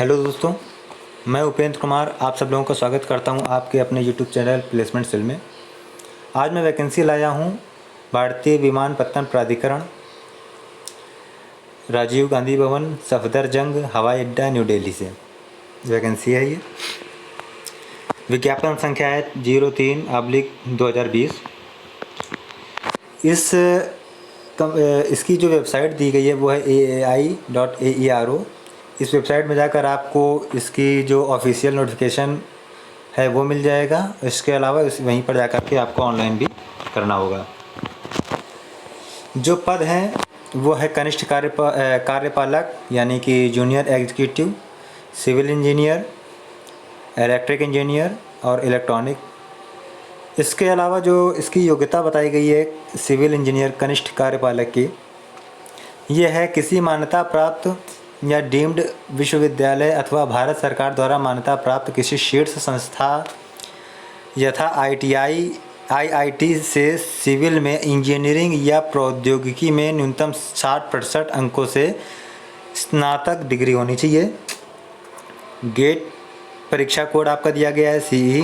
Hello दोस्तों, मैं उपेंद्र कुमार आप सब लोगों का स्वागत करता हूं आपके अपने यूट्यूब चैनल प्लेसमेंट सेल में। आज मैं वैकेंसी लाया हूं भारतीय विमानपत्तन प्राधिकरण, राजीव गांधी भवन, सफदरजंग हवाई अड्डा, न्यू दिल्ली से वैकेंसी है। ये विज्ञापन संख्या है 03/2020। इसकी जो वेबसाइट दी गई है वो है aai.aero। इस वेबसाइट में जाकर आपको इसकी जो ऑफिशियल नोटिफिकेशन है वो मिल जाएगा। इसके अलावा वहीं पर जाकर के आपको ऑनलाइन भी करना होगा। जो पद हैं वो है कनिष्ठ कार्यपालक यानी कि junior executive, civil engineer, electric engineer और इलेक्ट्रॉनिक। इसके अलावा जो इसकी योग्यता बताई गई है सिविल इंजीनियर कनिष्ठ कार्यपालक की, ये है किसी मान्यता प्राप्त या डीम्ड विश्वविद्यालय अथवा भारत सरकार द्वारा मान्यता प्राप्त किसी शीर्ष संस्था यथा आईआईटी से सिविल में इंजीनियरिंग या प्रौद्योगिकी में न्यूनतम 60% अंकों से स्नातक डिग्री होनी चाहिए। गेट परीक्षा कोड आपका दिया गया है CE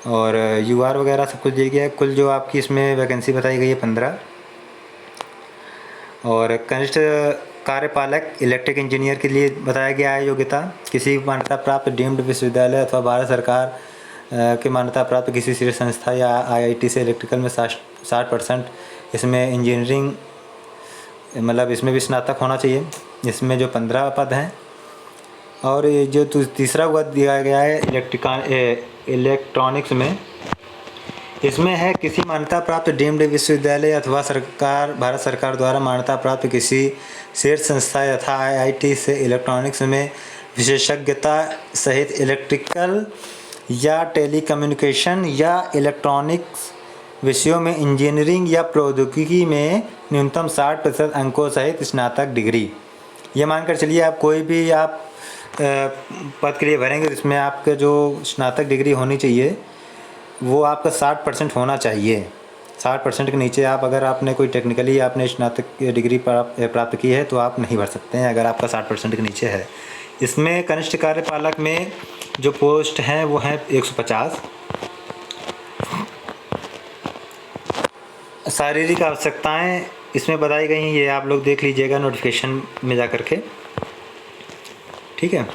और UR वगैरह सब कुछ दिया गया है। कुल जो आपकी इसमें वैकेंसी बताई गई है 15। और कनिष्ठ कार्यपालक इलेक्ट्रिक इंजीनियर के लिए बताया गया है योग्यता किसी मान्यता प्राप्त डीम्ड विश्वविद्यालय अथवा भारत सरकार के मान्यता प्राप्त किसी शीर्ष संस्था या IIT से इलेक्ट्रिकल में 60%, इसमें इंजीनियरिंग मतलब इसमें भी स्नातक होना चाहिए। इसमें जो 15 पद हैं। और ये जो तीसरा पद दिया गया है इलेक्ट्रॉनिक्स में, इसमें है किसी मान्यता प्राप्त डीम्ड विश्वविद्यालय अथवा भारत सरकार द्वारा मान्यता प्राप्त किसी शीर्ष संस्था यथा IIT से इलेक्ट्रॉनिक्स में विशेषज्ञता सहित इलेक्ट्रिकल या टेलीकम्युनिकेशन या इलेक्ट्रॉनिक्स विषयों में इंजीनियरिंग या प्रौद्योगिकी में न्यूनतम 60% अंकों सहित स्नातक डिग्री। ये मानकर चलिए आप कोई भी पद के लिए भरेंगे जिसमें आपका जो स्नातक डिग्री होनी चाहिए वो आपका 60% होना चाहिए। 60% के नीचे आप अगर आपने कोई टेक्निकली आपने स्नातक डिग्री प्राप्त की है तो आप नहीं भर सकते हैं अगर आपका 60% के नीचे है। इसमें कनिष्ठ कार्यपालक में जो पोस्ट हैं वो हैं 150। शारीरिक आवश्यकताएं इसमें बताई गई हैं, ये आप लोग देख लीजिएगा नोटिफिकेशन में जा कर के, ठीक है।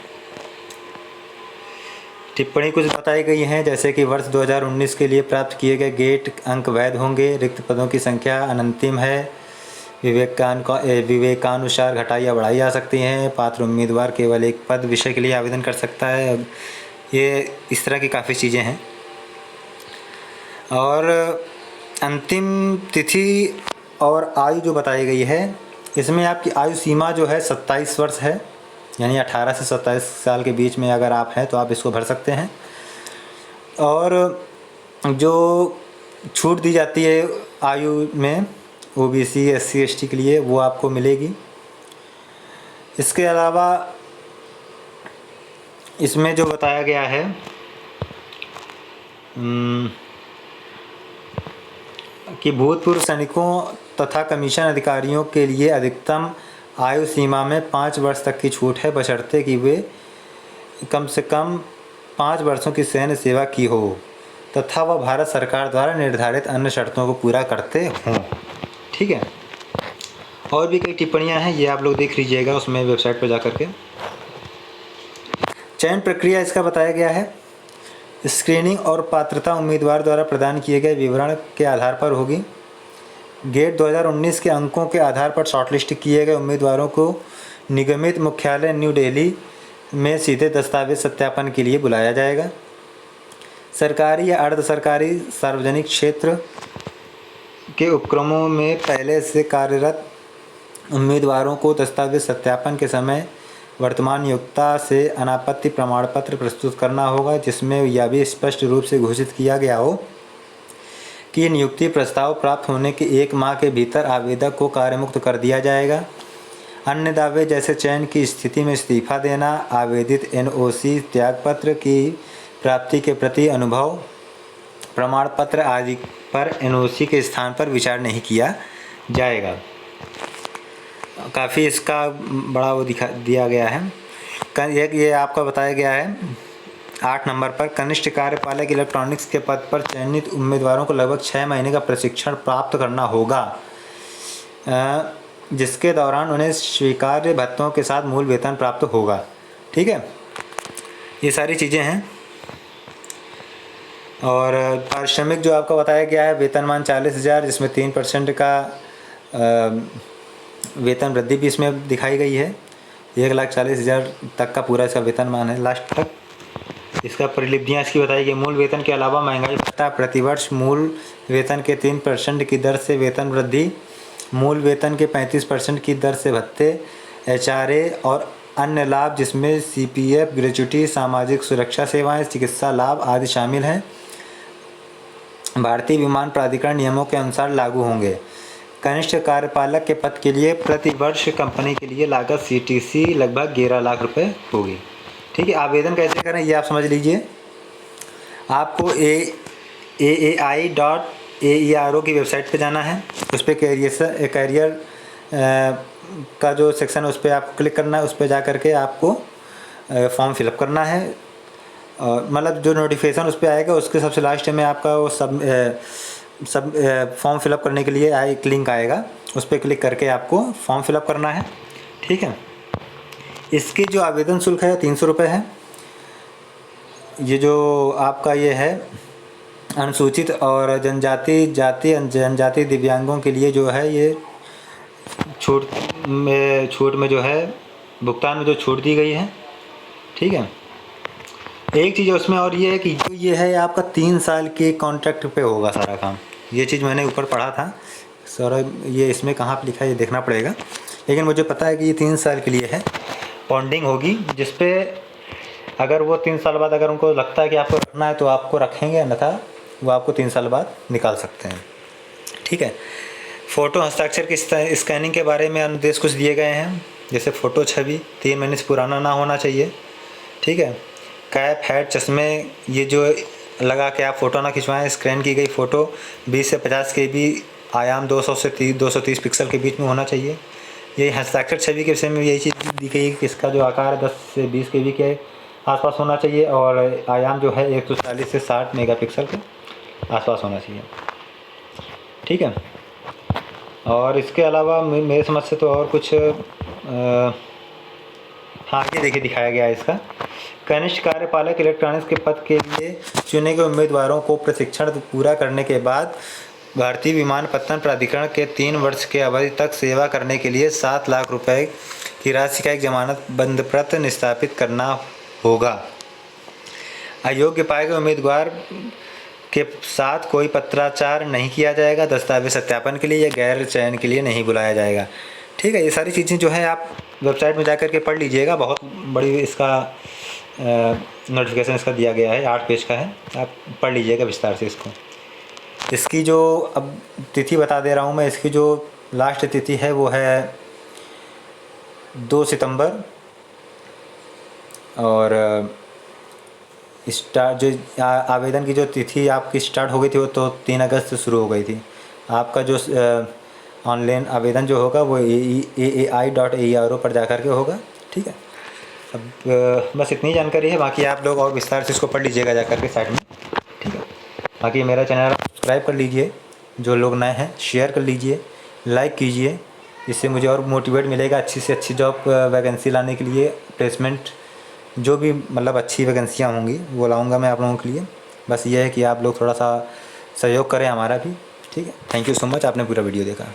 टिप्पणी कुछ बताई गई हैं जैसे कि वर्ष 2019 के लिए प्राप्त किए गए गेट अंक वैध होंगे। रिक्त पदों की संख्या अनंतिम है। विवेकानुसार घटाई या बढ़ाई जा सकती हैं। पात्र उम्मीदवार केवल एक पद विषय के लिए आवेदन कर सकता है। ये इस तरह की काफ़ी चीज़ें हैं। और अंतिम तिथि और आयु जो बताई गई है इसमें आपकी आयु सीमा जो है 27 वर्ष है, यानी 18 से 27 साल के बीच में अगर आप हैं तो आप इसको भर सकते हैं। और जो छूट दी जाती है आयु में OBC SC ST के लिए वो आपको मिलेगी। इसके अलावा इसमें जो बताया गया है कि भूतपूर्व सैनिकों तथा कमीशन अधिकारियों के लिए अधिकतम आयु सीमा में 5 वर्ष तक की छूट है, बशर्ते कि वे कम से कम 5 वर्षों की सैन्य सेवा की हो तथा वह भारत सरकार द्वारा निर्धारित अन्य शर्तों को पूरा करते हों, ठीक है। और भी कई टिप्पणियां हैं, ये आप लोग देख लीजिएगा उसमें वेबसाइट पर जा कर के। चयन प्रक्रिया इसका बताया गया है। स्क्रीनिंग और पात्रता उम्मीदवार द्वारा प्रदान किए गए विवरण के आधार पर होगी। गेट 2019 के अंकों के आधार पर शॉर्टलिस्ट किए गए उम्मीदवारों को निगमित मुख्यालय न्यू दिल्ली में सीधे दस्तावेज सत्यापन के लिए बुलाया जाएगा। सरकारी या अर्ध सरकारी सार्वजनिक क्षेत्र के उपक्रमों में पहले से कार्यरत उम्मीदवारों को दस्तावेज सत्यापन के समय वर्तमान नियोक्ता से अनापत्ति प्रमाण पत्र प्रस्तुत करना होगा, जिसमें यह भी स्पष्ट रूप से घोषित किया गया हो कि नियुक्ति प्रस्ताव प्राप्त होने के 1 माह के भीतर आवेदक को कार्यमुक्त कर दिया जाएगा। अन्य दावे जैसे चयन की स्थिति में इस्तीफा देना, आवेदित NOC त्यागपत्र की प्राप्ति के प्रति अनुभव प्रमाण पत्र आदि पर NOC के स्थान पर विचार नहीं किया जाएगा। काफ़ी इसका बड़ा वो दिया गया है। ये आपका बताया गया है 8 नंबर पर, कनिष्ठ कार्यपालक इलेक्ट्रॉनिक्स के पद पर चयनित उम्मीदवारों को लगभग 6 महीने का प्रशिक्षण प्राप्त करना होगा, जिसके दौरान उन्हें स्वीकार्य भत्तों के साथ मूल वेतन प्राप्त होगा। ठीक है, ये सारी चीज़ें हैं। और पारिश्रमिक जो आपका बताया गया है, वेतनमान 40,000, जिसमें 3% का वेतन वृद्धि भी इसमें दिखाई गई है। 1,40,000 तक का पूरा इसका वेतनमान है लास्ट तक। इसका परिलिपियाँ इसकी बताई गई। मूल वेतन के अलावा महंगाई भत्ता, प्रतिवर्ष मूल वेतन के 3% की दर से वेतन वृद्धि, मूल वेतन के 35% की दर से भत्ते, HRA और अन्य लाभ जिसमें CPF, ग्रेच्युटी, सामाजिक सुरक्षा सेवाएं, चिकित्सा लाभ आदि शामिल हैं, भारतीय विमान प्राधिकरण नियमों के अनुसार लागू होंगे। कनिष्ठ कार्यपालक के पद के लिए प्रति वर्ष कंपनी के लिए लागत CTC लगभग 11 लाख रुपए होगी। ठीक है, आवेदन कैसे करें ये आप समझ लीजिए। आपको AAI.AERO की वेबसाइट पे जाना है, उस पर कैरियर का जो सेक्शन है उस पर आपको क्लिक करना है। उस पर जा करके आपको फॉर्म फिलअप करना है। मतलब जो नोटिफिकेशन उस पर आएगा उसके सबसे लास्ट में आपका वो सब फॉर्म फिलअप करने के लिए एक लिंक आएगा, उस पर क्लिक करके आपको फॉर्म फिलअप करना है। ठीक है, इसकी जो आवेदन शुल्क है 300 रुपये है। ये जो आपका ये है अनुसूचित और जनजाति दिव्यांगों के लिए जो है ये छूट में जो है भुगतान में जो छूट दी गई है। ठीक है, एक चीज़ उसमें और ये है कि जो ये है आपका 3 साल के कॉन्ट्रैक्ट पे होगा सारा काम। ये चीज़ मैंने ऊपर पढ़ा था सर, ये इसमें कहाँ पे लिखा है ये देखना पड़ेगा, लेकिन मुझे पता है कि ये 3 साल के लिए है। बॉन्डिंग होगी जिस पे अगर वो 3 साल बाद अगर उनको लगता है कि आपको रखना है तो आपको रखेंगे, अन्यथा वो आपको 3 साल बाद निकाल सकते हैं। ठीक है, फ़ोटो हस्ताक्षर की स्कैनिंग के बारे में अनुदेश कुछ दिए गए हैं, जैसे फ़ोटो छवि 3 महीने से पुराना ना होना चाहिए। ठीक है, कैप, हैट, चश्मे ये जो लगा के आप फ़ोटो ना खिंचवाएं। स्कैन की गई फ़ोटो 20 से 50 KB, आयाम 200 से 230 पिक्सल के बीच में होना चाहिए। यही हस्ताक्षर छवि के विषय में यही चीज़ दी गई कि इसका जो आकार है 10 से 20 KB के आसपास होना चाहिए और आयाम जो है 140 से 60 मेगापिक्सल के आसपास होना चाहिए। ठीक है, और इसके अलावा मेरे समझ से तो और कुछ हाँ ये देखिए दिखाया गया है इसका। कनिष्ठ कार्यपालक इलेक्ट्रॉनिक्स के पद के लिए चुने गए उम्मीदवारों को प्रशिक्षण पूरा करने के बाद भारतीय विमानपत्तन प्राधिकरण के 3 वर्ष के अवधि तक सेवा करने के लिए 7 लाख रुपए की राशि का एक जमानत बंद पत्र निष्पादित करना होगा। अयोग्य पाए गए उम्मीदवार के साथ कोई पत्राचार नहीं किया जाएगा। दस्तावेज सत्यापन के लिए या गैर चयन के लिए नहीं बुलाया जाएगा। ठीक है, ये सारी चीज़ें जो है आप वेबसाइट में जा कर के पढ़ लीजिएगा। बहुत बड़ी इसका नोटिफिकेशन इसका दिया गया है, 8 पेज का है, आप पढ़ लीजिएगा विस्तार से इसको। इसकी जो अब तिथि बता दे रहा हूँ मैं, इसकी जो लास्ट तिथि है वो है 2 सितंबर और स्टार्ट जो आवेदन की जो तिथि आपकी स्टार्ट हो गई थी वो तो 3 अगस्त से शुरू हो गई थी। आपका जो ऑनलाइन आवेदन जो होगा वो AAI.AERO पर जा कर के होगा। ठीक है, अब बस इतनी जानकारी है, बाकी आप लोग और विस्तार से इसको पढ़ लीजिएगा जा कर के साइड में। ठीक है, बाकी मेरा चैनल सब्सक्राइब कर लीजिए, जो लोग नए हैं शेयर कर लीजिए, लाइक कीजिए, इससे मुझे और मोटिवेट मिलेगा अच्छी से अच्छी जॉब वैकेंसी लाने के लिए। प्लेसमेंट जो भी मतलब अच्छी वैकेंसियाँ होंगी वो लाऊंगा मैं आप लोगों के लिए। बस ये है कि आप लोग थोड़ा सा सहयोग करें हमारा भी। ठीक है, थैंक यू सो मच, आपने पूरा वीडियो देखा।